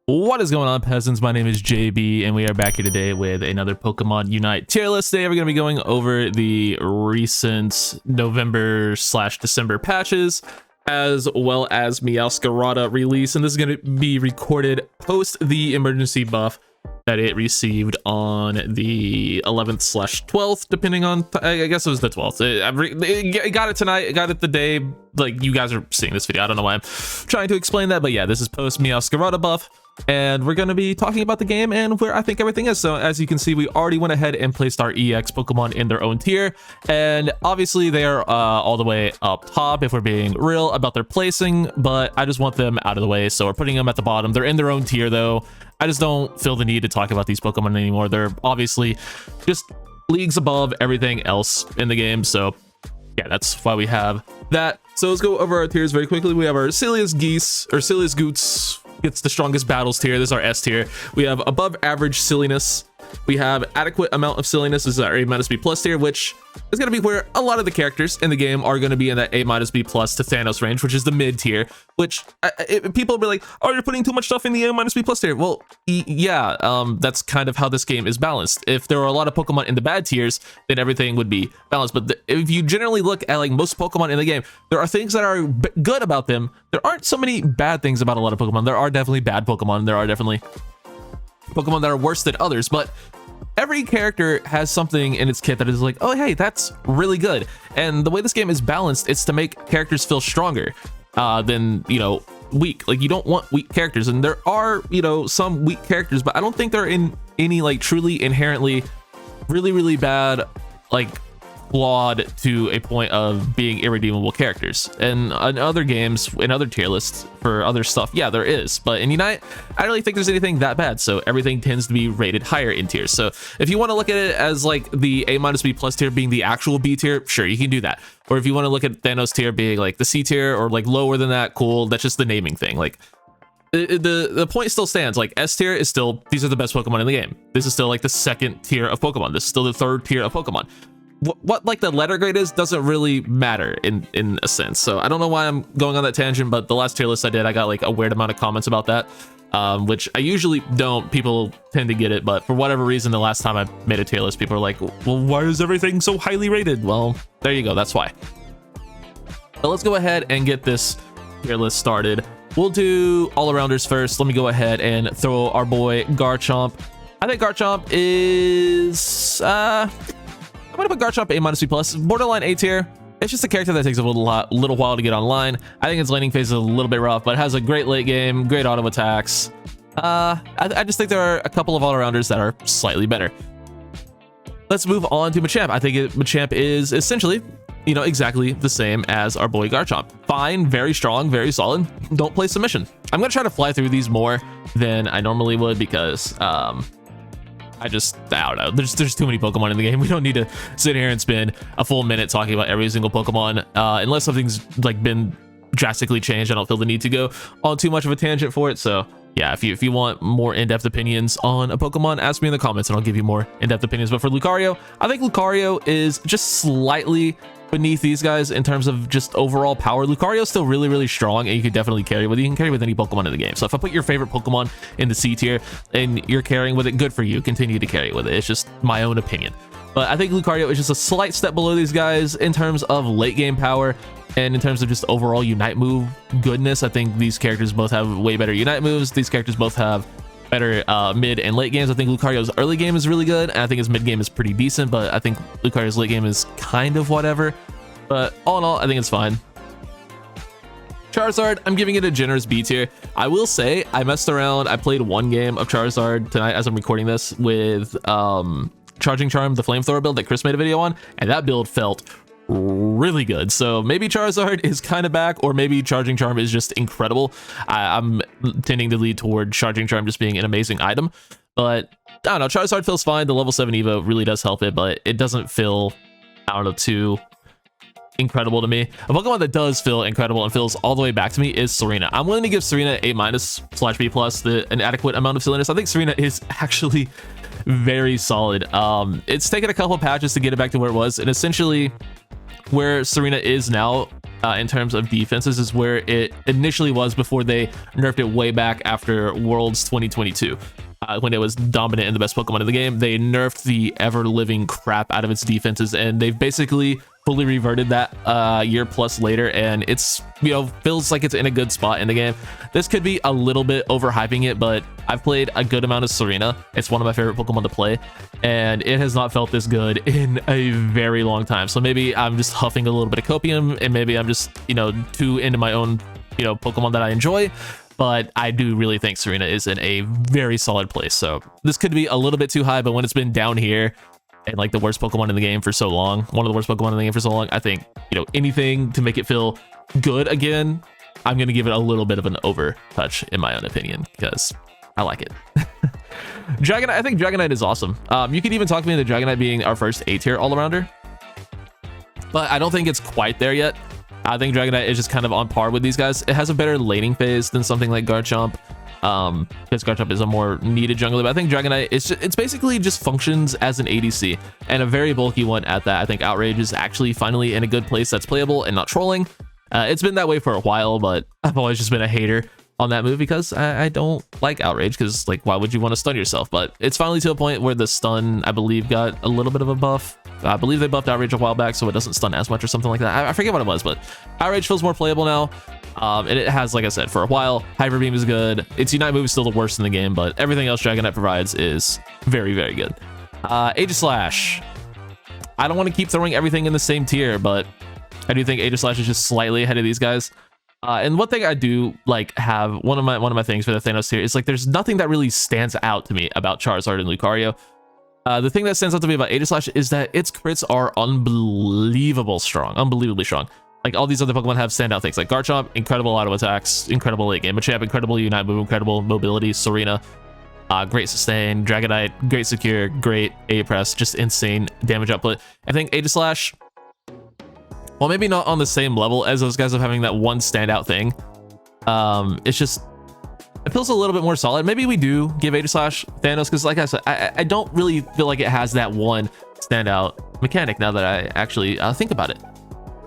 What is going on, peasants? My name is JB, and we are back here today with another Pokemon Unite tier list. Today, we're going to be going over the recent November/December patches, as well as MEOWSCARADA release, and this is going to be recorded post the emergency buff that it received on the 11th/12th, depending on, I guess it was the 12th. I got it tonight, I got it the day, like, you guys are seeing this video. I don't know why I'm trying to explain that, but yeah, this is post MEOWSCARADA buff, and we're going to be talking about the game and where I think everything is. So as you can see, we already went ahead and placed our EX Pokemon in their own tier, and obviously they are all the way up top if we're being real about their placing, but I just want them out of the way, so we're putting them at the bottom. They're in their own tier though. I just don't feel the need to talk about these Pokemon anymore. They're obviously just leagues above everything else in the game, so yeah, that's why we have that. So let's go over our tiers very quickly. We have our Silius Geese, or Silius Goots, gets the strongest battles tier. This is our S tier. We have above average silliness. We have adequate amount of silliness. This is our A-B+ tier, which is going to be where a lot of the characters in the game are going to be in that A-B+ to Thanos range, which is the mid tier, which people will be like, oh, you're putting too much stuff in the A-B+ tier. Well, yeah, that's kind of how this game is balanced. If there were a lot of Pokemon in the bad tiers, then everything would be balanced. But if you generally look at like most Pokemon in the game, there are things that are good about them. There aren't so many bad things about a lot of Pokemon. There are definitely bad Pokemon. There are definitely Pokemon that are worse than others, but every character has something in its kit that is like, oh, hey, that's really good. And the way this game is balanced, it's to make characters feel stronger than, you know, weak. Like, you don't want weak characters, and there are, you know, some weak characters, but I don't think they're in any like truly inherently really bad, like flawed to a point of being irredeemable characters. And in other games, in other tier lists for other stuff, yeah, there is, but in Unite, I don't really think there's anything that bad, so everything tends to be rated higher in tiers. So if you want to look at it as like the A-B+ tier being the actual B tier, sure, you can do that. Or if you want to look at Thanos tier being like the C tier or like lower than that, cool, that's just the naming thing. Like the point still stands. Like, S tier is still, these are the best Pokemon in the game. This is still like the second tier of Pokemon. This is still the third tier of Pokemon. What like the letter grade is doesn't really matter in a sense. So I don't know why I'm going on that tangent, but the last tier list I did, I got like a weird amount of comments about that, which I usually don't. People tend to get it, but for whatever reason, the last time I made a tier list, people are like, well, why is everything so highly rated? Well, there you go, that's why. So let's go ahead and get this tier list started. We'll do all-arounders first. Let me go ahead and throw our boy Garchomp. I think Garchomp is I'm gonna put Garchomp A-B+, borderline A tier. It's just a character that takes a little while to get online. I think its laning phase is a little bit rough, but has a great late game, great auto attacks. I just think there are a couple of all-arounders that are slightly better. Let's move on to Machamp. I think Machamp is essentially, you know, exactly the same as our boy Garchomp. Fine, very strong, very solid. Don't play submission. I'm gonna try to fly through these more than I normally would because I don't know. There's too many Pokemon in the game. We don't need to sit here and spend a full minute talking about every single Pokemon unless something's like been drastically changed. I don't feel the need to go on too much of a tangent for it. So yeah, if you want more in-depth opinions on a Pokemon, ask me in the comments and I'll give you more in-depth opinions. But for Lucario, I think Lucario is just slightly beneath these guys in terms of just overall power. Lucario is still really strong, and you can definitely carry with it. You can carry with any Pokemon in the game. So if I put your favorite Pokemon in the C tier and you're carrying with it, good for you. Continue to carry with it. It's just my own opinion. But I think Lucario is just a slight step below these guys in terms of late game power and in terms of just overall Unite move goodness. I think these characters both have way better Unite moves. These characters both have better mid and late games. I think Lucario's early game is really good, and I think his mid game is pretty decent, but I think Lucario's late game is kind of whatever. But all in all, I think it's fine. Charizard, I'm giving it a generous B tier. I will say I messed around. I played one game of Charizard tonight as I'm recording this with Charging Charm, the flamethrower build that Chris made a video on, and that build felt really good. So maybe Charizard is kind of back, or maybe Charging Charm is just incredible. I'm tending to lead toward Charging Charm just being an amazing item, but I don't know, Charizard feels fine. The level 7 Evo really does help it, but it doesn't feel, I don't know, too incredible to me. A Pokemon that does feel incredible and feels all the way back to me is Serena. I'm willing to give Serena A-/B+, an adequate amount of silliness. I think Serena is actually very solid. It's taken a couple patches to get it back to where it was, and essentially where Serena is now in terms of defenses is where it initially was before they nerfed it way back after Worlds 2022. When it was dominant and the best Pokemon in the game, they nerfed the ever-living crap out of its defenses, and they've basically fully reverted that year plus later, and it's, you know, feels like it's in a good spot in the game. This could be a little bit overhyping it, but I've played a good amount of Serena. It's one of my favorite Pokemon to play, and it has not felt this good in a very long time. So maybe I'm just huffing a little bit of copium, and maybe I'm just, you know, too into my own, you know, Pokemon that I enjoy. But I do really think Serena is in a very solid place. So this could be a little bit too high, but when it's been down here and like the worst Pokemon in the game for so long, one of the worst Pokemon in the game for so long, I think, you know, anything to make it feel good again, I'm going to give it a little bit of an over touch in my own opinion, because I like it. Dragonite, I think Dragonite is awesome. You could even talk me into Dragonite being our first A tier all-arounder, but I don't think it's quite there yet. I think Dragonite is just kind of on par with these guys. It has a better laning phase than something like Garchomp, because Garchomp is a more needed jungler. But I think Dragonite it's basically just functions as an ADC, and a very bulky one at that. I think Outrage is actually finally in a good place that's playable and not trolling. It's been that way for a while, but I've always just been a hater on that move because I don't like Outrage, because like, why would you want to stun yourself? But it's finally to a point where the stun, I believe, got a little bit of a buff. I believe they buffed Outrage a while back, so it doesn't stun as much or something like that. I forget what it was, but Outrage feels more playable now. And it has, like I said, for a while, Hyper Beam is good. Its Unite move is still the worst in the game, but everything else Dragonite provides is very, very good. Aegislash. I don't want to keep throwing everything in the same tier, but I do think Aegislash is just slightly ahead of these guys. And one thing I do like have, one of my things for the Thanos tier is like there's nothing that really stands out to me about Charizard and Lucario. The thing that stands out to me about Aegislash is that its crits are unbelievably strong. Like all these other Pokemon have standout things, like Garchomp, incredible auto attacks, incredible late game. Machamp, incredible Unite move, incredible mobility. Serena, great sustain. Dragonite, great secure, great A press, just insane damage output. I think Aegislash, well, maybe not on the same level as those guys of having that one standout thing. It's just, it feels a little bit more solid. Maybe we do give Aegislash Thanos, because like I said, I don't really feel like it has that one standout mechanic now that I actually think about it.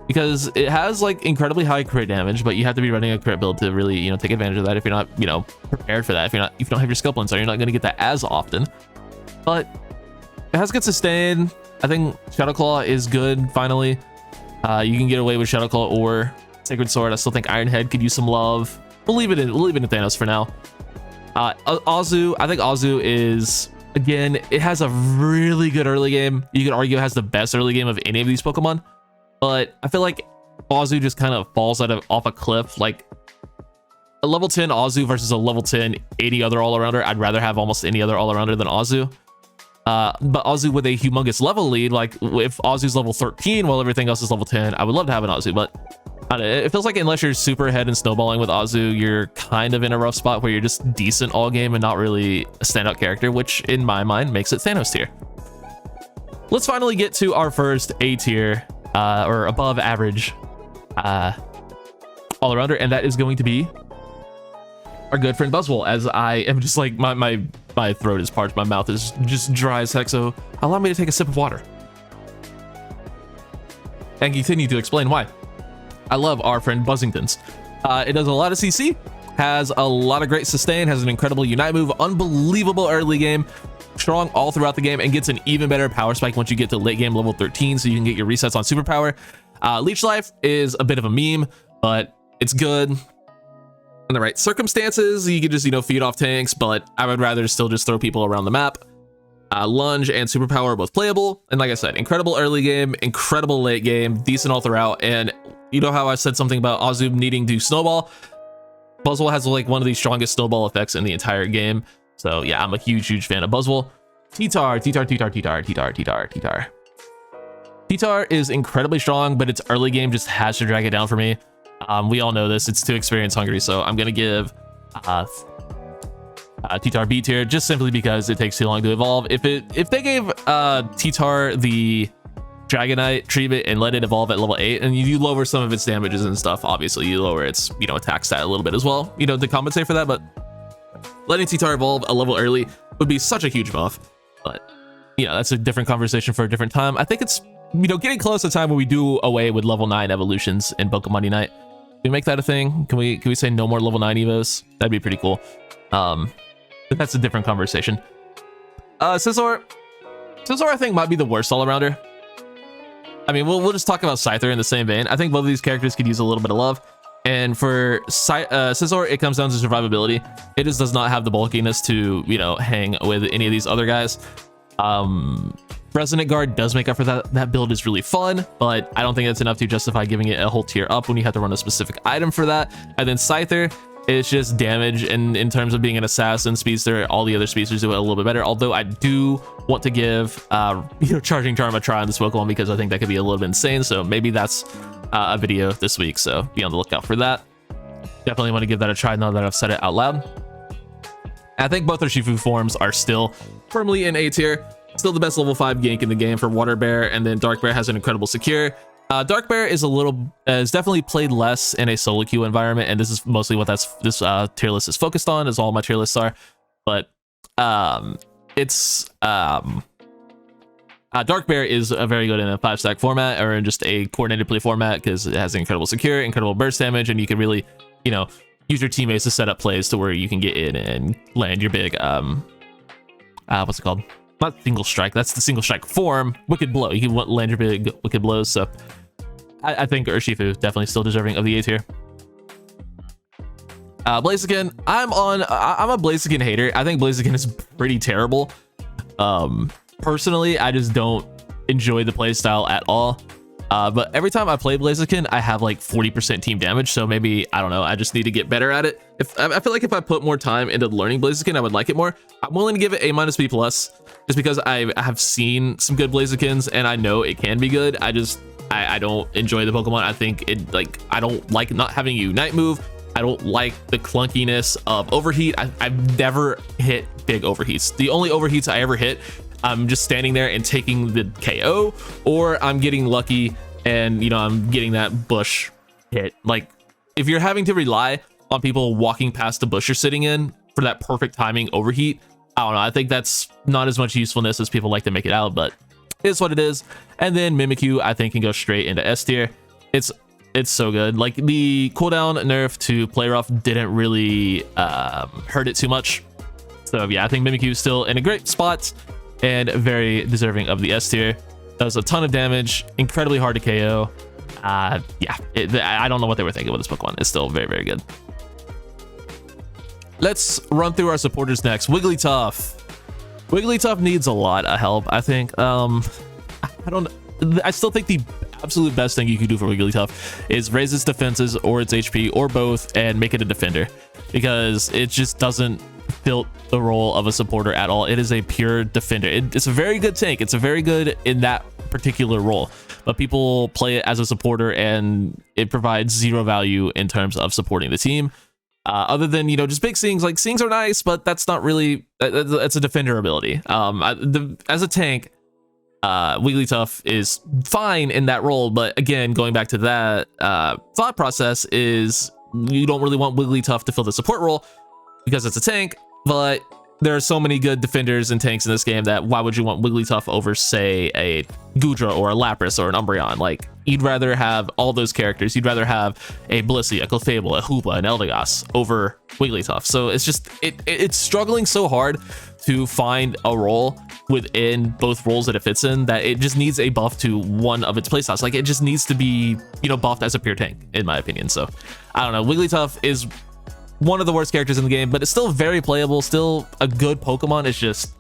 Because it has like incredibly high crit damage, but you have to be running a crit build to really, you know, take advantage of that. If you're not, you know, prepared for that, if you don't have your skill points on, you're not going to get that as often. But it has good sustain. I think Shadow Claw is good. Finally, you can get away with Shadow Claw or Sacred Sword. I still think Iron Head could use some love. We'll leave it in Thanos for now. Azu, I think Azu is, again, it has a really good early game. You could argue it has the best early game of any of these Pokemon. But I feel like Azu just kind of falls off a cliff. Like a level 10 Azu versus a level 10 any other all-arounder. I'd rather have almost any other all-arounder than Azu. But Azu with a humongous level lead, like if Azu's level 13 while everything else is level 10, I would love to have an Azu. But I don't know, it feels like unless you're super ahead and snowballing with Azu, you're kind of in a rough spot where you're just decent all game and not really a standout character, which in my mind makes it Thanos tier. Let's finally get to our first A tier. Or above average all-arounder, and that is going to be our good friend Buzzwole, as I am just like my throat is parched, my mouth is just dry as heck, so allow me to take a sip of water and continue to explain why I love our friend Buzzington's. It does a lot of CC, has a lot of great sustain, has an incredible Unite move, unbelievable early game, strong all throughout the game, and gets an even better power spike once you get to late game level 13, so you can get your resets on superpower. Leech Life is a bit of a meme, but it's good in the right circumstances. You can just, you know, feed off tanks, but I would rather still just throw people around the map. Lunge and superpower are both playable, and like I said, incredible early game, incredible late game, decent all throughout. And you know how I said something about Azu needing to snowball? Buzzwole has like one of the strongest snowball effects in the entire game. So yeah, I'm a huge fan of Buzzwole. T-Tar is incredibly strong, but its early game just has to drag it down for me. We all know this, it's too experience hungry, so I'm gonna give T-Tar B tier, just simply because it takes too long to evolve. If they gave T-Tar the Dragonite treatment and let it evolve at level 8, and you lower some of its damages and stuff, obviously you lower its, you know, attack stat a little bit as well, you know, to compensate for that, but letting T-Tar evolve a level early would be such a huge buff. But you know, that's a different conversation for a different time. I think it's getting close to time when we do away with level 9 evolutions in Pokemon Unite. Can we make that a thing? Can we say no more level 9 evos? That'd be pretty cool. But that's a different conversation. Scizor I think might be the worst all-arounder. I mean, we'll just talk about Scyther in the same vein. I think both of these characters could use a little bit of love. And for Scizor, it comes down to survivability. It just does not have the bulkiness to, hang with any of these other guys. Resonant Guard does make up for that. That build is really fun, but I don't think that's enough to justify giving it a whole tier up when you have to run a specific item for that. And then Scyther, it's just damage, and in terms of being an assassin speedster, all the other speedsters do it a little bit better. Although I do want to give Charging Charm a try on this Pokemon, because I think that could be a little bit insane. So maybe that's a video this week, so be on the lookout for that. Definitely want to give that a try now that I've said it out loud. I think both Urshifu forms are still firmly in A tier. Still the best level 5 gank in the game for Water Bear, and then Dark Bear has an incredible secure. Dark Bear is is definitely played less in a solo queue environment, and this is mostly what this tier list is focused on, as all my tier lists are. But Dark Bear is very good in a 5-stack format, or in just a coordinated play format, because it has incredible secure, incredible burst damage, and you can really, use your teammates to set up plays to where you can get in and land your big, what's it called? Not single strike, that's the single strike form, Wicked Blow. You can land your big Wicked Blows, so I think Urshifu definitely still deserving of the A tier. Blaziken, I'm a Blaziken hater. I think Blaziken is pretty terrible. Personally, I just don't enjoy the playstyle at all. But every time I play Blaziken, I have like 40% team damage, so maybe, I don't know, I just need to get better at it. I feel like if I put more time into learning Blaziken, I would like it more. I'm willing to give it A-B+, just because I have seen some good Blazikens, and I know it can be good. I don't enjoy the Pokemon. I think I don't like not having a Unite move. I don't like the clunkiness of Overheat. I've never hit big Overheats. The only Overheats I ever hit, I'm just standing there and taking the KO, or I'm getting lucky and I'm getting that bush hit. Like, if you're having to rely on people walking past the bush you're sitting in for that perfect timing Overheat, I don't know, I think that's not as much usefulness as people like to make it out, but it is what it is. And then Mimikyu, I think, can go straight into S tier. It's so good. Like, the cooldown nerf to Play Rough didn't really hurt it too much. So yeah, I think Mimikyu is still in a great spot and very deserving of the S tier. Does a ton of damage, incredibly hard to KO. Yeah, I don't know what they were thinking with this Pokemon. It's still very, very good. Let's run through our supporters next. Wigglytuff. Wigglytuff needs a lot of help, I think. I still think the absolute best thing you can do for Wigglytuff is raise its defenses or its HP or both and make it a defender, because it just doesn't fit the role of a supporter at all. It is a pure defender. It's a very good tank. It's a very good in that particular role, but people play it as a supporter and it provides zero value in terms of supporting the team. Other than, just big Stings. Like, Stings are nice, but that's not really, it's a defender ability. As a tank, Wigglytuff is fine in that role, but again, going back to that thought process, is you don't really want Wigglytuff to fill the support role because it's a tank, but there are so many good defenders and tanks in this game that why would you want Wigglytuff over, say, a Goodra or a Lapras or an Umbreon? Like, you'd rather have all those characters. You'd rather have a Blissey, a Clefable, a Hoopa, an Eldegoss over Wigglytuff. So it's just, it's struggling so hard to find a role within both roles that it fits in, that it just needs a buff to one of its playstyles. Like, it just needs to be, buffed as a pure tank, in my opinion. So I don't know. Wigglytuff is one of the worst characters in the game, but it's still very playable, still a good Pokemon. It's just,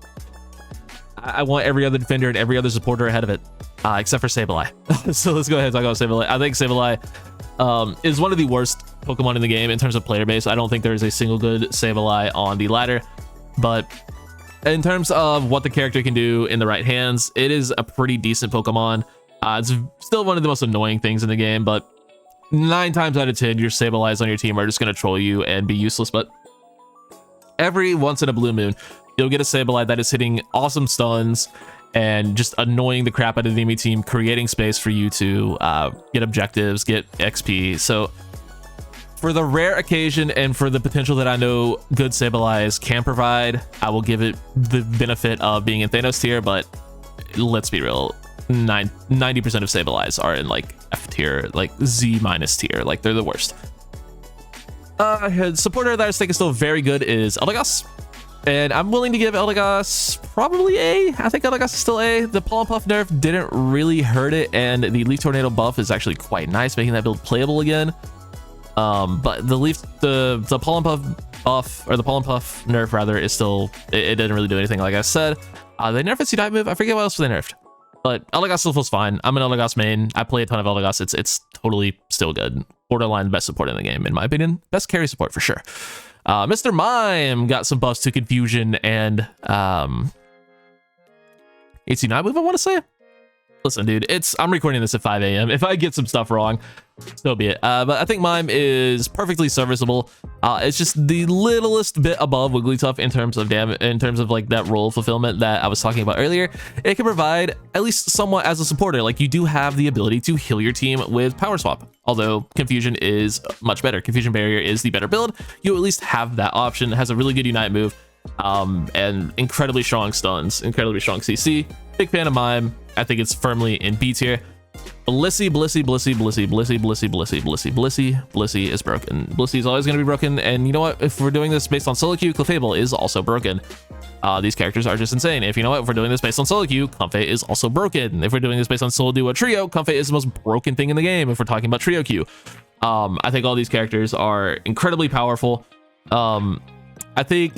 I want every other defender and every other supporter ahead of it, except for Sableye. So let's go ahead and talk about Sableye. I think Sableye is one of the worst Pokemon in the game in terms of player base. I don't think there is a single good Sableye on the ladder, but in terms of what the character can do in the right hands, it is a pretty decent Pokemon. It's still one of the most annoying things in the game, but 9 times out of 10, your Sableyes on your team are just going to troll you and be useless. But every once in a blue moon, you'll get a Sableye that is hitting awesome stuns and just annoying the crap out of the enemy team, creating space for you to get objectives, get XP. So for the rare occasion and for the potential that I know good Sableyes can provide, I will give it the benefit of being in Thanos tier. But let's be real, 90% of stabilize are in like F tier, like Z minus tier, like they're the worst. Supporter that I think is still very good is Eldegoss, and I'm willing to give Eldegoss probably A. I think Eldegoss is still A. The Pollen Puff nerf didn't really hurt it, and the Leaf Tornado buff is actually quite nice, making that build playable again. But the Pollen Puff buff, or the Pollen Puff nerf rather, is still, it didn't really do anything, like I said. They nerfed its Unite move. I forget what else they nerfed, but Eldegoss still feels fine. I'm an Eldegoss main. I play a ton of Eldegoss. It's totally still good. Borderline best support in the game, in my opinion. Best carry support for sure. Mr. Mime got some buffs to Confusion and its Unite move, I want to say. Listen, dude, I'm recording this at 5 a.m. If I get some stuff wrong, so be it. But I think Mime is perfectly serviceable. It's just the littlest bit above Wigglytuff in terms of damage, in terms of like that role fulfillment that I was talking about earlier. It can provide at least somewhat as a supporter. Like, you do have the ability to heal your team with Power Swap. Although Confusion is much better. Confusion Barrier is the better build. You at least have that option. It has a really good Unite move. And incredibly strong stuns, incredibly strong CC. Big fan of Mime. I think it's firmly in B tier. Blissey is broken. Blissey is always going to be broken, and you know what? If we're doing this based on solo queue, Clefable is also broken. These characters are just insane. If you know what? If we're doing this based on solo queue, Comfey is also broken. If we're doing this based on solo duo trio, Comfey is the most broken thing in the game if we're talking about trio queue. I think all these characters are incredibly powerful. I think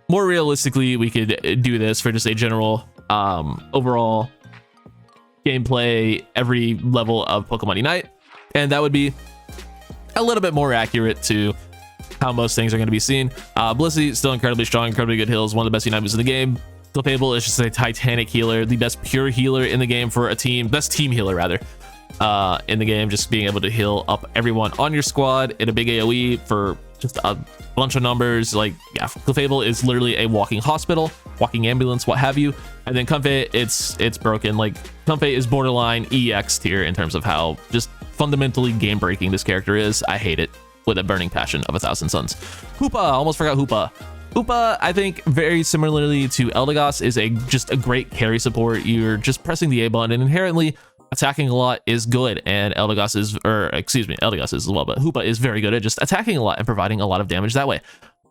more realistically, we could do this for just a general overall gameplay every level of Pokemon Unite, and that would be a little bit more accurate to how most things are going to be seen. Blissey still incredibly strong, incredibly good heals, one of the best Unite moves in the game. Clefable is just a titanic healer, the best pure healer in the game for a team, best team healer rather in the game, just being able to heal up everyone on your squad in a big AoE for just a bunch of numbers. Like, yeah, Clefable is literally a walking hospital, walking ambulance, what have you. And then Comfey, it's broken. Like, Comfey is borderline EX tier in terms of how just fundamentally game breaking this character is. I hate it with a burning passion of 1,000 suns. Hoopa, almost forgot Hoopa. Hoopa, I think very similarly to Eldegoss, is just a great carry support. You're just pressing the A button, and inherently attacking a lot is good, and Eldegoss is as well, but Hoopa is very good at just attacking a lot and providing a lot of damage that way.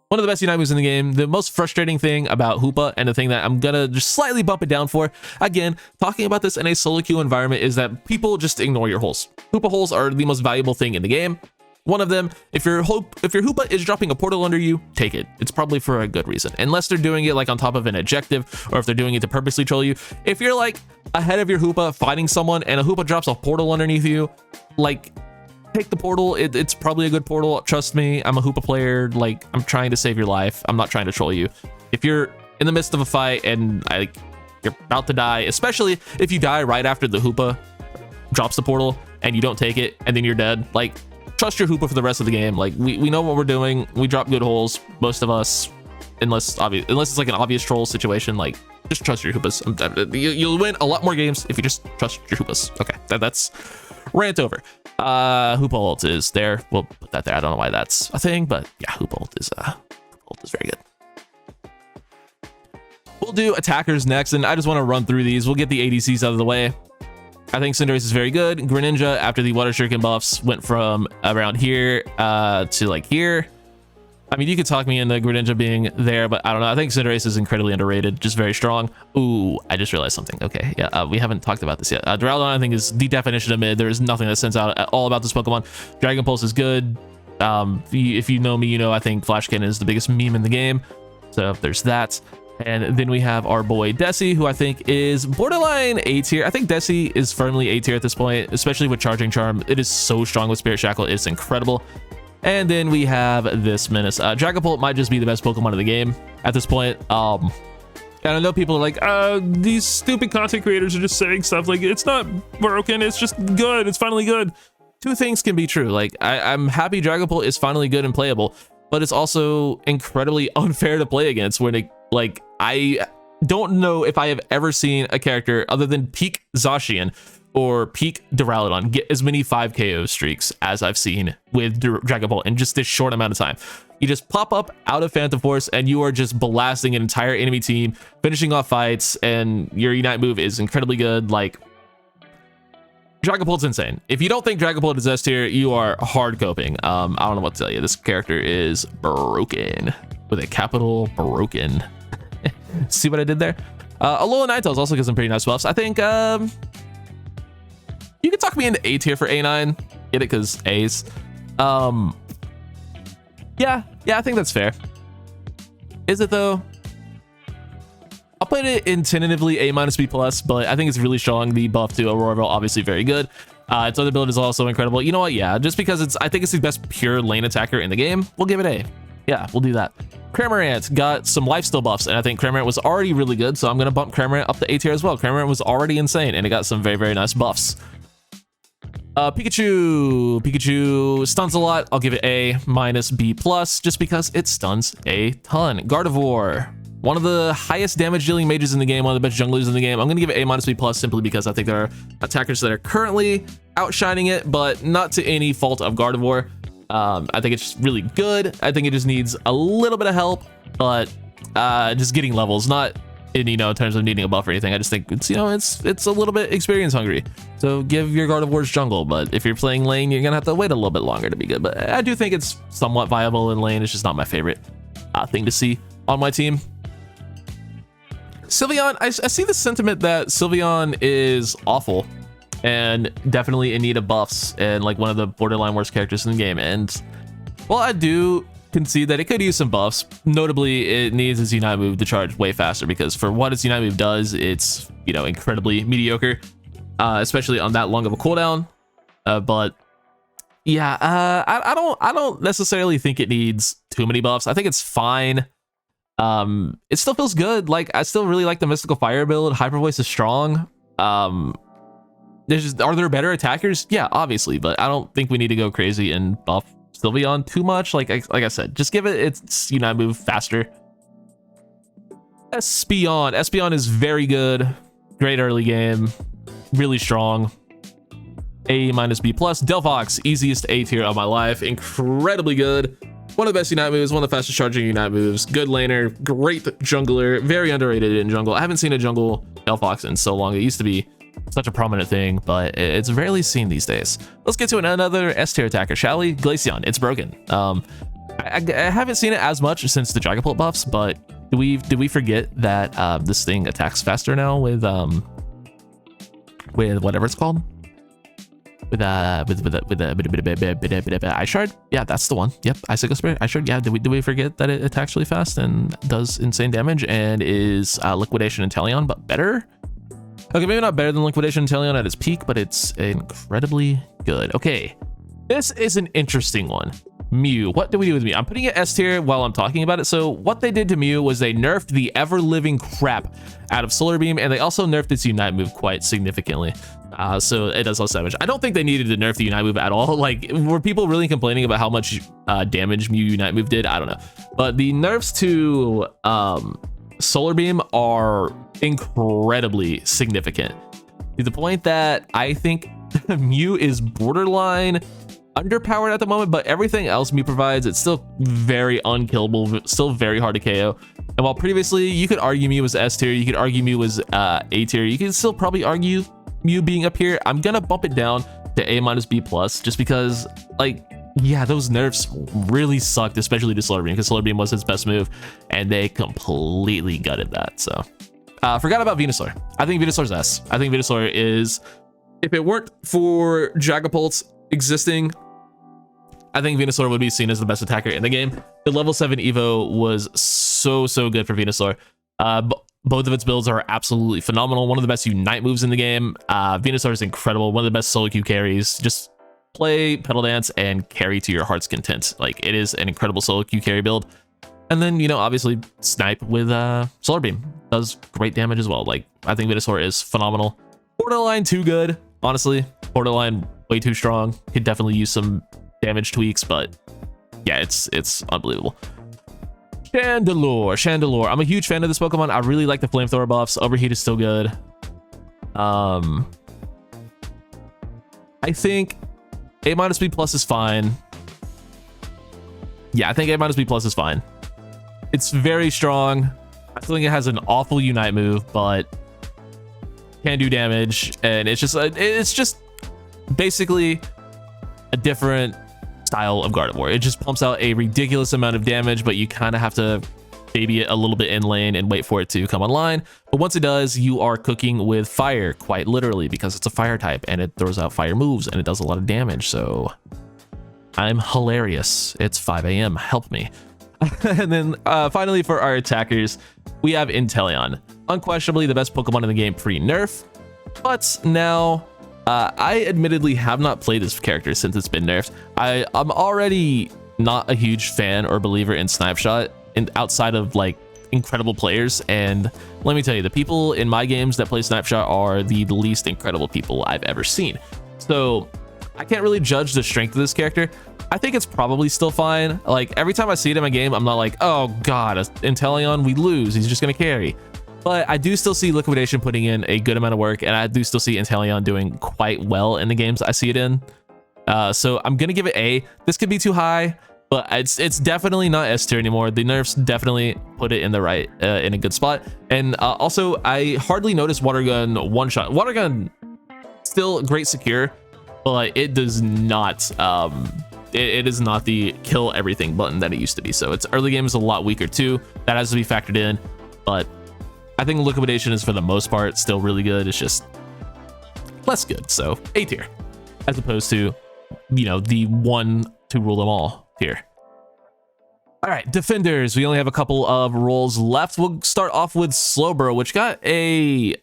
One of the best Unite moves in the game. The most frustrating thing about Hoopa, and the thing that I'm gonna just slightly bump it down for, again, talking about this in a solo queue environment, is that people just ignore your holes. Hoopa holes are the most valuable thing in the game. One of them, if your Hoopa is dropping a portal under you, take it. It's probably for a good reason. Unless they're doing it like on top of an objective, or if they're doing it to purposely troll you. If you're like ahead of your Hoopa fighting someone and a Hoopa drops a portal underneath you, like, take the portal. It's probably a good portal. Trust me, I'm a Hoopa player. Like, I'm trying to save your life. I'm not trying to troll you. If you're in the midst of a fight and you're about to die, especially if you die right after the Hoopa drops the portal and you don't take it and then you're dead, like, trust your Hoopa for the rest of the game. Like, we know what we're doing. We drop good holes, most of us, unless it's like an obvious troll situation. Like, just trust your Hoopas. You'll win a lot more games if you just trust your Hoopas. Okay, that's rant over. Hoopa ult is there. We'll put that there. I don't know why that's a thing, but yeah, Hoopa ult is very good. We'll do attackers next, and I just want to run through these. We'll get the ADCs out of the way. I think Cinderace is very good. Greninja, after the Water Shuriken buffs, went from around here to like here. I mean, you could talk me into Greninja being there, but I don't know. I think Cinderace is incredibly underrated, just very strong. Ooh, I just realized something. Okay, yeah, we haven't talked about this yet. Duraludon, I think, is the definition of mid. There is nothing that stands out at all about this Pokemon. Dragon Pulse is good. If you know me, you know I think Flash Cannon is the biggest meme in the game. So there's that. And then we have our boy Desi, who I think is borderline A tier. I think Desi is firmly A tier at this point, especially with Charging Charm. It is so strong with Spirit Shackle. It's incredible. And then we have this Menace. Dragapult might just be the best Pokemon in the game at this point. And I know people are like, these stupid content creators are just saying stuff like, it's not broken, it's just good, it's finally good. Two things can be true. Like, I'm happy Dragapult is finally good and playable, but it's also incredibly unfair to play against when it, like, I don't know if I have ever seen a character other than peak Zacian or peak Duraludon get as many 5 KO streaks as I've seen with Dragon Ball in just this short amount of time. You just pop up out of Phantom Force and you are just blasting an entire enemy team, finishing off fights, and your Unite move is incredibly good. Like, Dragapult's insane. If you don't think Dragapult is S tier, you are hard coping. I don't know what to tell you. This character is broken with a capital broken. See what I did there? Alola Ninetales also gets some pretty nice buffs. I think you can talk me into A tier for A9. Get it? Because A's. Yeah, I think that's fair. Is it though? I'll put it in tentatively A minus B plus, but I think it's really strong. The buff to Auroraville, obviously very good. Its other build is also incredible. You know what? Yeah, just because I think it's the best pure lane attacker in the game, we'll give it A. Yeah, we'll do that. Cramorant got some lifesteal buffs, and I think Cramorant was already really good, so I'm going to bump Cramorant up to A tier as well. Cramorant was already insane, and it got some very, very nice buffs. Pikachu stuns a lot. I'll give it A minus B plus, just because it stuns a ton. Gardevoir, one of the highest damage dealing mages in the game, one of the best junglers in the game. I'm going to give it A minus B plus simply because I think there are attackers that are currently outshining it, but not to any fault of Gardevoir. I think it's just really good. I think it just needs a little bit of help, but just getting levels, not in, in terms of needing a buff or anything. I just think it's, it's a little bit experience hungry. So give your Gardevoir's jungle, but if you're playing lane, you're gonna have to wait a little bit longer to be good. But I do think it's somewhat viable in lane. It's just not my favorite thing to see on my team. Sylveon, I see the sentiment that Sylveon is awful and definitely in need of buffs and like one of the borderline worst characters in the game. And well, I do concede that it could use some buffs. Notably, it needs its Unite move to charge way faster, because for what its Unite move does, it's incredibly mediocre, especially on that long of a cooldown. But yeah, I don't necessarily think it needs too many buffs. I think it's fine. It still feels good. Like, I still really like the Mystical Fire build. Hyper Voice is strong. Are there better attackers? Yeah, obviously, but I don't think we need to go crazy and buff Sylveon too much. Like I said, just give it its Unite move faster. Espeon is very good. Great early game. Really strong. A minus B plus. Delphox, easiest A tier of my life. Incredibly good. One of the best Unite moves, one of the fastest charging Unite moves. Good laner, great jungler, very underrated in jungle. I haven't seen a jungle Delphox in so long. It used to be such a prominent thing, but it's rarely seen these days. Let's get to another S tier attacker, shall we? Glaceon, it's broken. I haven't seen it as much since the Dragapult buffs, but do we forget that this thing attacks faster now with whatever it's called? With Ice Shard? Yeah, that's the one. Yep, Icicle Spirit, Ice Shard. Yeah, did we forget that it attacks really fast and does insane damage and is Liquidation and Inteleon, but better? Okay, maybe not better than Liquidation and Inteleon at its peak, but it's incredibly good. Okay, this is an interesting one. Mew, what do we do with Mew? I'm putting it S tier while I'm talking about it. So what they did to Mew was they nerfed the ever-living crap out of Solar Beam, and they also nerfed its Unite move quite significantly. So it does less damage. I don't think they needed to nerf the Unite move at all. Like, were people really complaining about how much damage Mew Unite move did? I don't know. But the nerfs to Solar Beam are incredibly significant, to the point that I think Mew is borderline underpowered at the moment, but everything else Mew provides, it's still very unkillable, still very hard to KO. And while previously you could argue Mew was S tier, you could argue Mew was A tier, you can still probably argue Mew being up here. I'm gonna bump it down to A minus B plus, just because, like, yeah, those nerfs really sucked, especially to Solar Beam, because Solar Beam was his best move, and they completely gutted that. So forgot about Venusaur. I think Venusaur's S. I think Venusaur is, if it weren't for Dragapult's existing, I think Venusaur would be seen as the best attacker in the game. The level 7 Evo was so good for Venusaur. Both of its builds are absolutely phenomenal. One of the best Unite moves in the game. Venusaur is incredible. One of the best solo queue carries. Just play Petal Dance and carry to your heart's content. Like, it is an incredible solo queue carry build. And then, obviously snipe with Solar Beam. Does great damage as well. Like, I think Venusaur is phenomenal. Borderline too good, honestly. Borderline way too strong. Could definitely use some damage tweaks, but yeah, it's unbelievable. Chandelure. I'm a huge fan of this Pokemon. I really like the flamethrower buffs. Overheat is still good. I think A minus B plus is fine. Yeah, I think A minus B plus is fine. It's very strong. I think it has an awful Unite move, but can do damage, and it's just basically a different style of Gardevoir. It just pumps out a ridiculous amount of damage, but you kind of have to baby it a little bit in lane and wait for it to come online. But once it does, you are cooking with fire, quite literally, because it's a fire type and it throws out fire moves and it does a lot of damage. So I'm hilarious. It's 5 a.m. Help me. And then finally for our attackers, we have Inteleon. Unquestionably the best Pokemon in the game pre-nerf, but now I admittedly have not played this character since it's been nerfed. I'm already not a huge fan or believer in Snapshot and outside of like incredible players, and let me tell you, the people in my games that play Snapshot are the least incredible people I've ever seen. So I can't really judge the strength of this character. I think it's probably still fine. Like every time I see it in my game, I'm not like, oh god, Inteleon, we lose, he's just gonna carry. But I do still see Liquidation putting in a good amount of work, and I do still see Inteleon doing quite well in the games I see it in. So I'm gonna give it A. This could be too high, but it's definitely not S tier anymore. The nerfs definitely put it in the right, in a good spot. And also, I hardly noticed Water Gun one shot. Water Gun still great secure, but it does not. It is not the kill everything button that it used to be. So its early game is a lot weaker too. That has to be factored in. But I think Liquidation is for the most part still really good. It's just less good. So A tier, as opposed to, you know, the one to rule them all tier. All right, defenders. We only have a couple of roles left. We'll start off with Slowbro, which got a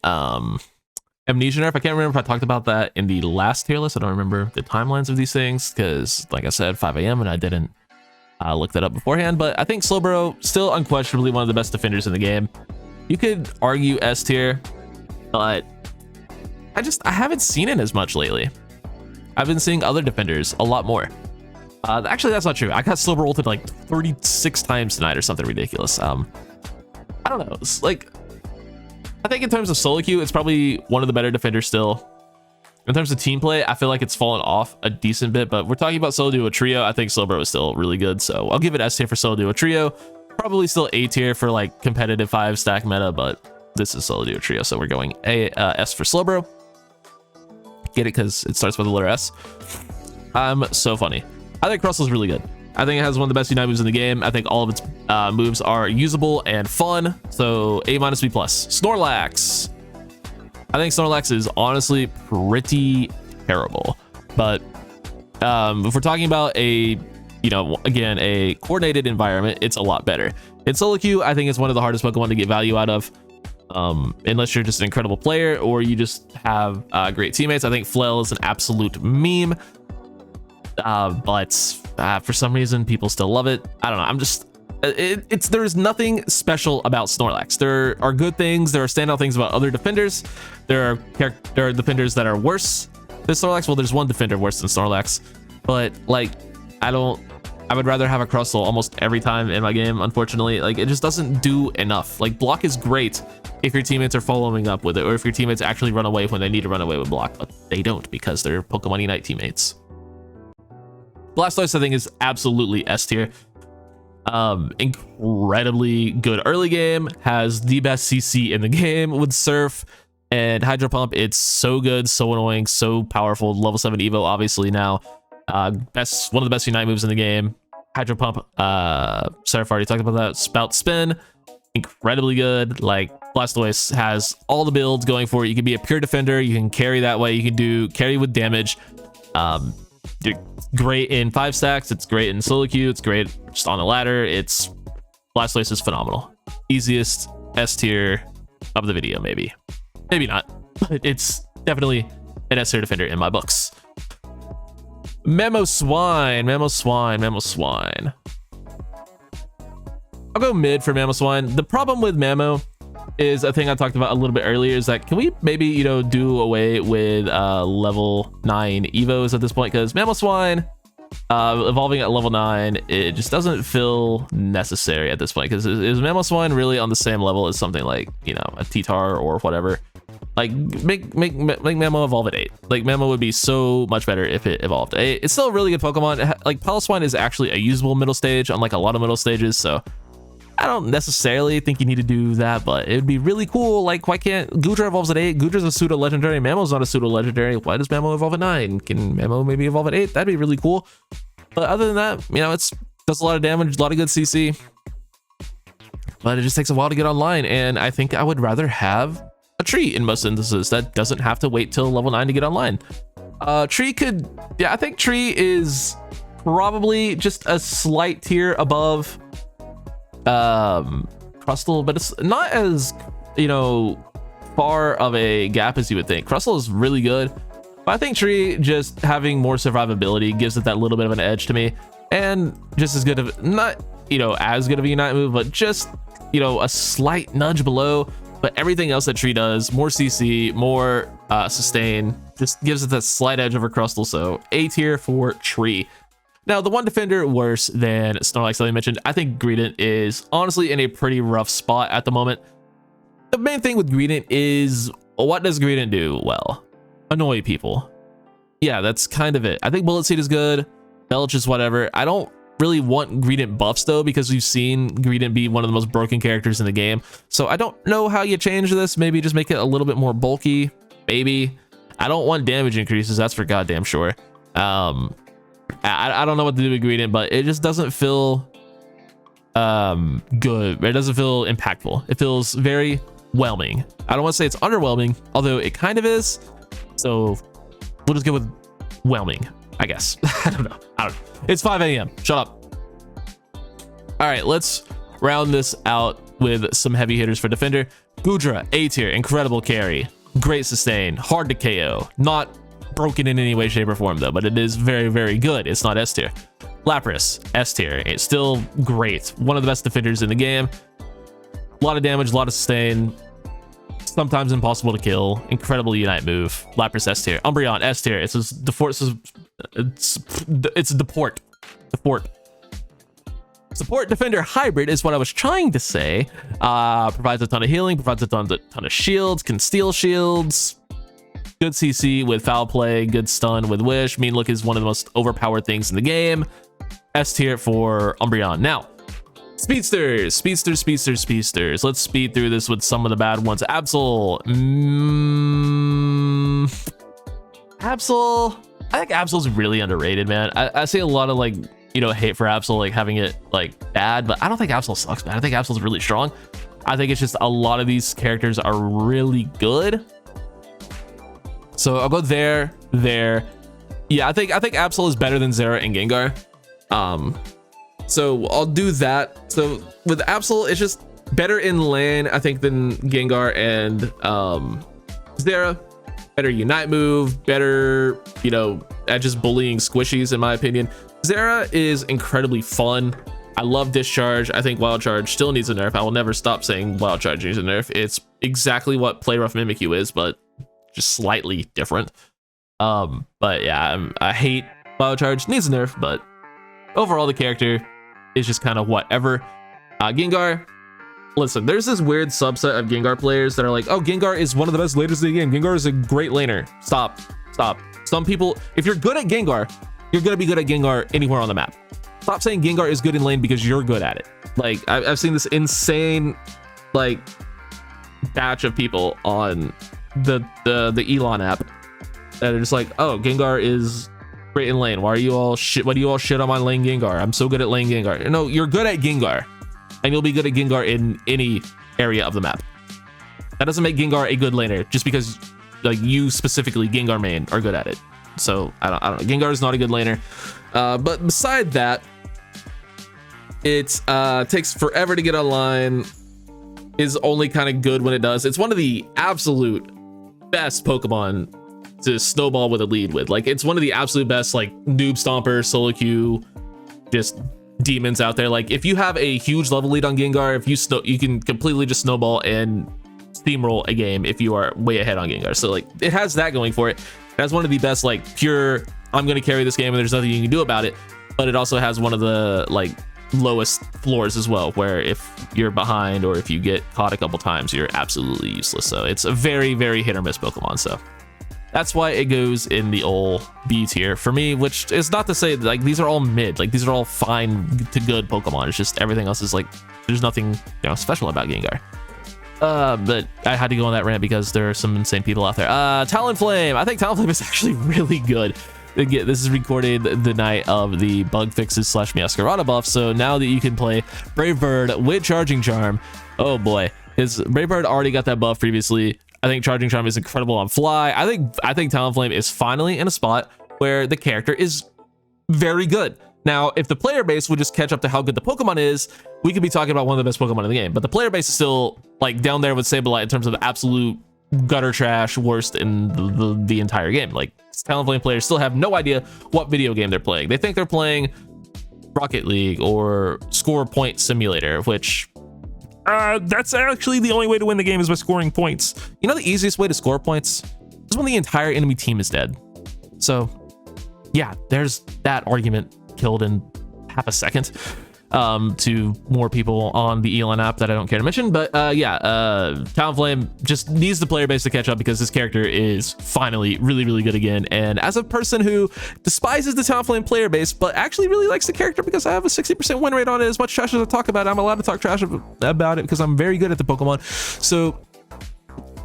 amnesia nerf. I can't remember if I talked about that in the last tier list. I don't remember the timelines of these things because, like I said, 5 a.m. and I didn't look that up beforehand. But I think Slowbro still unquestionably one of the best defenders in the game. You could argue S tier, but I haven't seen it as much lately. I've been seeing other defenders a lot more. Actually, that's not true. I got Slowbro ulted like 36 times tonight or something ridiculous. I don't know. It's like, I think in terms of solo queue, it's probably one of the better defenders still. In terms of team play, I feel like it's fallen off a decent bit, but we're talking about solo duo trio. I think Slowbro is still really good, so I'll give it S tier for solo duo trio. Probably still A tier for like competitive 5-stack meta, but this is solo duo trio, so we're going S for Slowbro. Get it because it starts with the letter S. So funny. I think Crustle's really good. I think it has one of the best Unite moves in the game. I think all of its moves are usable and fun. So A-, B+. Snorlax. I think Snorlax is honestly pretty terrible. But if we're talking about a, you know, again, a coordinated environment, it's a lot better. In solo queue, I think it's one of the hardest Pokemon to get value out of. Unless you're just an incredible player or you just have great teammates. I think Flail is an absolute meme. But for some reason people still love it. I don't know. I'm just there's nothing special about Snorlax. There are good things, there are standout things about other defenders. There are defenders that are worse than Snorlax. Well, there's one defender worse than Snorlax, but like I would rather have a Crustle almost every time in my game. Unfortunately, like it just doesn't do enough. Like block is great if your teammates are following up with it, or if your teammates actually run away when they need to run away with block, but they don't because they're Pokemon Unite teammates. Blastoise, I think, is absolutely S tier. Incredibly good early game, has the best CC in the game with Surf and Hydro Pump. It's so good, so annoying, so powerful. Level 7 Evo, obviously now. One of the best Unite moves in the game. Hydro Pump, Surf, already talked about that. Spout Spin, incredibly good. Like Blastoise has all the builds going for it. You can be a pure defender, you can carry that way, you can do carry with damage. You're great in 5 stacks, it's great in solo queue, it's great just on the ladder. Blastoise is phenomenal. Easiest S tier of the video, maybe not, but it's definitely an S tier defender in my books. Mamoswine. I'll go mid for Mamoswine. The problem with Mamo is a thing I talked about a little bit earlier, is that can we maybe, you know, do away with level 9 evos at this point, because Mamoswine evolving at level 9, it just doesn't feel necessary at this point, because is Mamoswine really on the same level as something like, you know, a T-Tar or whatever? Like make Mamo evolve at 8. Like Mamo would be so much better if it evolved. It's still a really good Pokemon. Like Piloswine is actually a usable middle stage, unlike a lot of middle stages, so I don't necessarily think you need to do that, but it would be really cool. Like, why can't Goodra evolves at 8? Goodra's a pseudo legendary. Mammo's not a pseudo legendary. Why does Mammo evolve at 9? Can Mammo maybe evolve at 8? That'd be really cool. But other than that, you know, it's does a lot of damage, a lot of good CC, but it just takes a while to get online. And I think I would rather have a tree in most instances that doesn't have to wait till level 9 to get online. Tree could, yeah, I think tree is probably just a slight tier above Crustle, but it's not as, you know, far of a gap as you would think. Crustle is really good, but I think tree, just having more survivability, gives it that little bit of an edge to me. And just as good of, not, you know, as good of a unite move, but just, you know, a slight nudge below. But everything else that tree does, more CC, more sustain, just gives it that slight edge over Crustle. So A tier for tree. Now, the one defender worse than Snorlax that I mentioned, I think Greedent is honestly in a pretty rough spot at the moment. The main thing with Greedent is, what does Greedent do well? Annoy people. Yeah, that's kind of it. I think Bullet Seed is good. Belch is whatever. I don't really want Greedent buffs though, because we've seen Greedent be one of the most broken characters in the game. So I don't know how you change this. Maybe just make it a little bit more bulky. Maybe. I don't want damage increases. That's for goddamn sure. I don't know what to do with Greedent, but it just doesn't feel good. It doesn't feel impactful. It feels very whelming. I don't want to say it's underwhelming, although it kind of is. So we'll just go with whelming, I guess. I don't know. It's 5 a.m. Shut up. All right, let's round this out with some heavy hitters for defender. Goodra, A tier, incredible carry, great sustain, hard to KO, not broken in any way, shape, or form though, but it is very, very good. It's not S tier. Lapras, S tier. It's still great. One of the best defenders in the game. A lot of damage, a lot of sustain. Sometimes impossible to kill. Incredible unite move. Lapras, S tier. Umbreon, S tier. It's just it's deport. Support defender hybrid is what I was trying to say. Provides a ton of healing, provides a ton of shields, can steal shields. Good CC with foul play, good stun with wish. Mean look is one of the most overpowered things in the game. S tier for Umbreon. Now, speedsters. Let's speed through this with some of the bad ones. Absol. Absol. I think Absol's really underrated, man. I see a lot of like, you know, hate for Absol, like having it like bad, but I don't think Absol sucks, man. I think Absol's really strong. I think it's just a lot of these characters are really good. So I'll go there. Yeah, I think Absol is better than Zera and Gengar. So I'll do that. So with Absol, it's just better in lane, I think, than Gengar and Zera. Better unite move, better, you know, at just bullying squishies, in my opinion. Zera is incredibly fun. I love Discharge. I think Wild Charge still needs a nerf. I will never stop saying Wild Charge needs a nerf. It's exactly what Play Rough Mimikyu is, but just slightly different. But yeah, I hate Wild Charge, needs a nerf, but overall the character is just kind of whatever. Gengar, listen, there's this weird subset of Gengar players that are like, oh, Gengar is one of the best laners in the game. Gengar is a great laner. Stop. Some people, if you're good at Gengar, you're gonna be good at Gengar anywhere on the map. Stop saying Gengar is good in lane because you're good at it. Like, I've seen this insane, like, batch of people on the Elon app that are just like, oh, Gengar is great in lane. Why do you all shit on my lane Gengar? I'm so good at lane Gengar. No, you're good at Gengar, and you'll be good at Gengar in any area of the map. That doesn't make Gengar a good laner just because, like, you specifically, Gengar main, are good at it. So I don't know. Gengar is not a good laner. But beside that, it takes forever to get online. Is only kind of good when it does. It's one of the absolute best Pokemon to snowball with a lead with. Like, it's one of the absolute best, like, noob stomper, solo queue, just demons out there. Like, if you have a huge level lead on Gengar, if you can completely just snowball and steamroll a game if you are way ahead on Gengar. So, like, it has that going for it. It has one of the best, like, pure, I'm gonna carry this game and there's nothing you can do about it. But it also has one of the, like, lowest floors as well, where if you're behind or if you get caught a couple times, you're absolutely useless. So it's a very, very hit or miss Pokemon. So that's why it goes in the old B tier for me, which is not to say that, like, these are all mid, like, these are all fine to good Pokemon. It's just everything else is, like, there's nothing, special about Gengar. But I had to go on that rant because there are some insane people out there. Talonflame. I think Talonflame is actually really good. Again, this is recorded the night of the bug fixes / MEOWSCARADA buff. So now that you can play Brave Bird with Charging Charm, oh boy, his Brave Bird already got that buff previously. I think Charging Charm is incredible on fly. I think Talonflame is finally in a spot where the character is very good. Now, if the player base would just catch up to how good the Pokemon is, we could be talking about one of the best Pokemon in the game. But the player base is still like down there with Sableye in terms of absolute gutter trash, worst in the entire game. Like, Talonflame players still have no idea what video game they're playing. They think they're playing Rocket League or Score Point Simulator, which that's actually the only way to win the game is by scoring points. You know the easiest way to score points is when the entire enemy team is dead. So yeah, there's that argument killed in half a second to more people on the Elon app that I don't care to mention. But Talonflame just needs the player base to catch up because this character is finally really, really good again. And as a person who despises the Talonflame player base, but actually really likes the character because I have a 60% win rate on it, as much trash as I talk about it, I'm allowed to talk trash about it because I'm very good at the Pokemon. So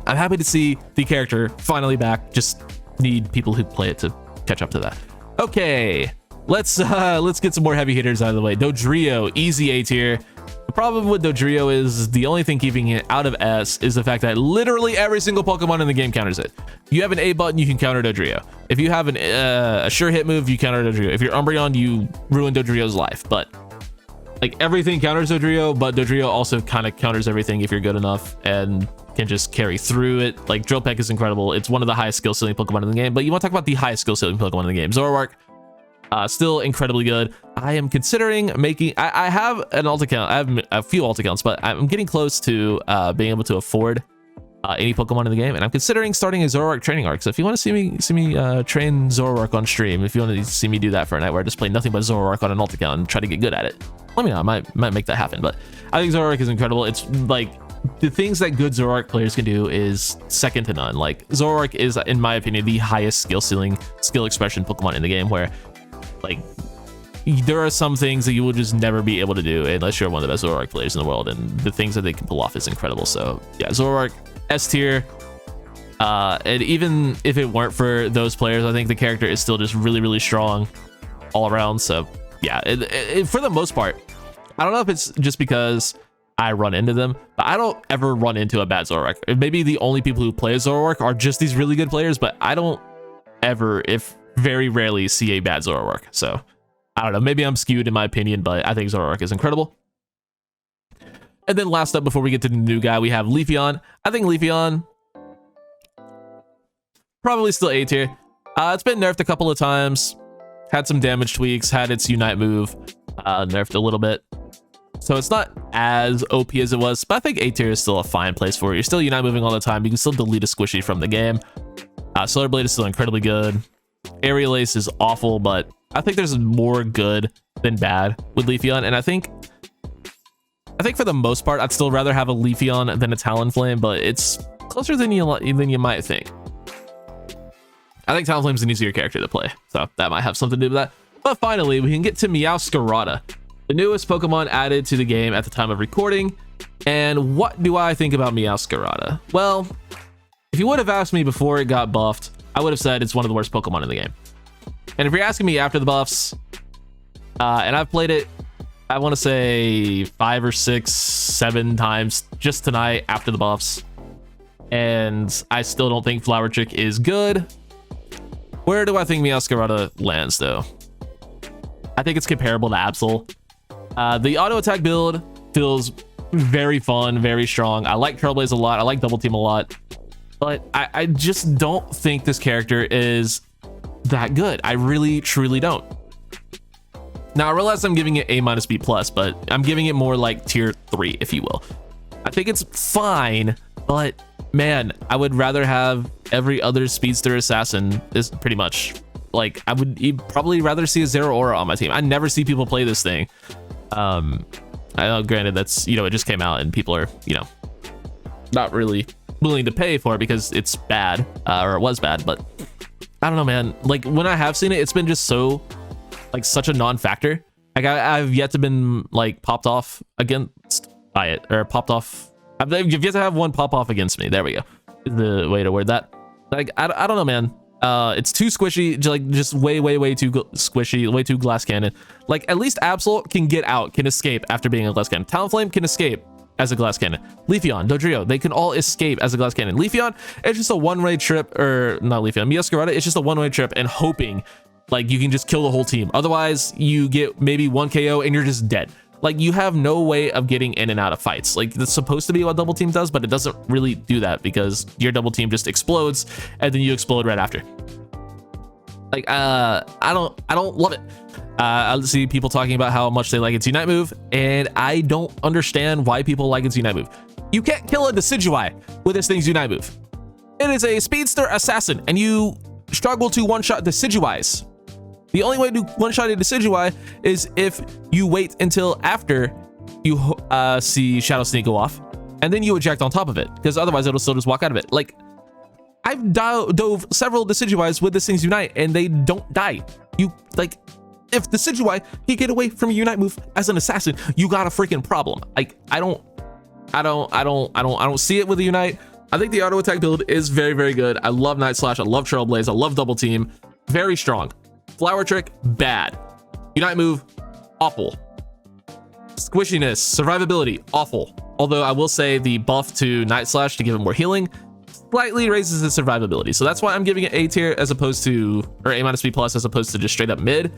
I'm happy to see the character finally back. Just need people who play it to catch up to that. Okay. Let's get some more heavy hitters out of the way. Dodrio, easy A tier. The problem with Dodrio is the only thing keeping it out of S is the fact that literally every single Pokemon in the game counters it. You have an A button, you can counter Dodrio. If you have a sure hit move, you counter Dodrio. If you're Umbreon, you ruin Dodrio's life. But like everything counters Dodrio, but Dodrio also kind of counters everything if you're good enough and can just carry through it. Like Drill Peck is incredible. It's one of the highest skill ceiling Pokemon in the game. But you want to talk about the highest skill ceiling Pokemon in the game? Zoroark. Still incredibly good. I am considering making, I have an alt account. I have a few alt accounts, but I'm getting close to being able to afford any Pokemon in the game, and I'm considering starting a Zoroark training arc. So if you want to see me train Zoroark on stream, if you want to see me do that for a night where I just play nothing but Zoroark on an alt account and try to get good at it, let me know. I might make that happen. But I think Zoroark is incredible. It's like the things that good Zoroark players can do is second to none. Like Zoroark is, in my opinion, the highest skill ceiling, skill expression Pokemon in the game, where like there are some things that you will just never be able to do unless you're one of the best Zoroark players in the world, and the things that they can pull off is incredible. So yeah, Zoroark S tier. And even if it weren't for those players, I think the character is still just really, really strong all around. So yeah, for the most part, I don't know if it's just because I run into them, but I don't ever run into a bad Zoroark. Maybe the only people who play Zoroark are just these really good players, but I don't ever, if very rarely, see a bad Zoroark. So I don't know, maybe I'm skewed in my opinion, but I think Zoroark is incredible. And then last up, before we get to the new guy, we have Leafeon. I think Leafeon probably still A tier. It's been nerfed a couple of times, had some damage tweaks, had its Unite move nerfed a little bit. So it's not as OP as it was, but I think A tier is still a fine place for it. You're still Unite moving all the time. You can still delete a squishy from the game. Solar Blade is still incredibly good. Aerial Ace is awful, but I think there's more good than bad with Leafeon, and I think for the most part, I'd still rather have a Leafeon than a Talonflame, but it's closer than you might think. I think Talonflame's an easier character to play, so that might have something to do with that. But finally, we can get to MEOWSCARADA, the newest Pokemon added to the game at the time of recording. And what do I think about MEOWSCARADA? Well, if you would have asked me before it got buffed, I would have said it's one of the worst Pokemon in the game. And if you're asking me after the buffs, and I've played it, I want to say 5 or 6, 7 times just tonight after the buffs, and I still don't think Flower Chick is good. Where do I think MEOWSCARADA lands, though? I think it's comparable to Absol. The auto attack build feels very fun, very strong. I like Trailblaze a lot. I like Double Team a lot. But I just don't think this character is that good. I really, truly don't. Now, I realize I'm giving it A- B+, but I'm giving it more like tier 3, if you will. I think it's fine, but man, I would rather have every other speedster assassin. Is pretty much like I would probably rather see a Zero Aura on my team. I never see people play this thing. I know, granted, that's, it just came out and people are, not really willing to pay for it because it's bad, or it was bad, but I don't know, man. Like, when I have seen it, it's been just so, like, such a non-factor. Like, I've yet to been, like, popped off against by it, or popped off. You've yet to have one pop off against me. There we go. The way to word that. Like, I don't know, man. It's too squishy, like just way too squishy, way too glass cannon. Like, at least Absol can get out, can escape after being a glass cannon. Talonflame can escape as a glass cannon. Leafeon, Dodrio, they can all escape as a glass cannon. Leafeon, it's just a one-way trip, or not Leafeon, MEOWSCARADA, it's just a one-way trip and hoping like you can just kill the whole team. Otherwise, you get maybe one KO and you're just dead. Like, you have no way of getting in and out of fights. Like, that's supposed to be what double team does, but it doesn't really do that because your double team just explodes and then you explode right after. Like, I don't love it. I see people talking about how much they like its Unite move, and I don't understand why people like its Unite move. You can't kill a Decidueye with this thing's Unite move. It is a speedster assassin, and you struggle to one-shot Decidueyes. The only way to one-shot a Decidueye is if you wait until after you see Shadow Sneak go off, and then you eject on top of it, because otherwise it'll still just walk out of it. Like, I've dove several Decidueyes with this thing's Unite, and they don't die. You, like, if Decidueye can get away from a Unite move as an assassin, you got a freaking problem. Like, I don't see it with the Unite. I think the auto attack build is very good. I love Night Slash. I love Trailblaze. I love Double Team. Very strong. Flower Trick, bad. Unite move, awful. Squishiness, survivability, awful. Although I will say the buff to Night Slash to give it more healing slightly raises its survivability. So that's why I'm giving it A tier as opposed to, or A-B+ as opposed to just straight up mid.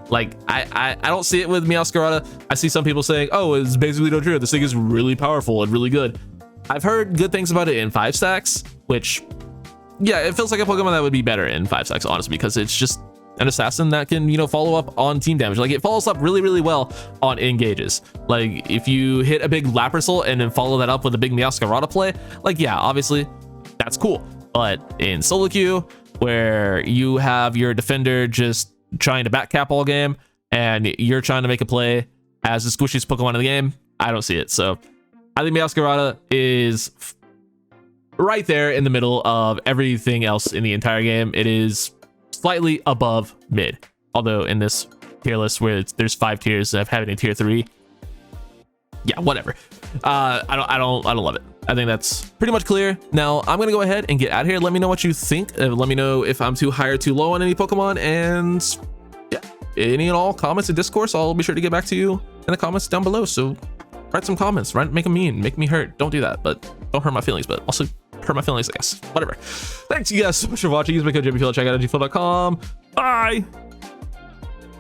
Like, I don't see it with MEOWSCARADA. I see some people saying, oh, it's basically Dodrio. This thing is really powerful and really good. I've heard good things about it in 5 stacks, which, yeah, it feels like a Pokemon that would be better in 5 stacks, honestly, because it's just an assassin that can, you know, follow up on team damage. Like, it follows up really well on engages. Like, if you hit a big Lapras and then follow that up with a big MEOWSCARADA play, like, yeah, obviously that's cool. But in solo queue, where you have your defender just trying to back cap all game and you're trying to make a play as the squishiest Pokemon in the game, I don't see it. So I think MEOWSCARADA is right there in the middle of everything else in the entire game. It is slightly above mid, although in this tier list where there's 5 tiers of having a tier 3, yeah, whatever. I don't love it. I think that's pretty much clear. Now I'm gonna go ahead and get out of here. Let me know what you think. Let me know if I'm too high or too low on any Pokemon, and yeah, any and all comments and discourse, I'll be sure to get back to you in the comments down below. So write some comments, right? Make them mean, make me hurt. Don't do that, but don't hurt my feelings, but also hurt my feelings, I guess. Whatever. Thanks you guys so much for watching. Use my code JBFeel. Check out ngfuel.com. Bye.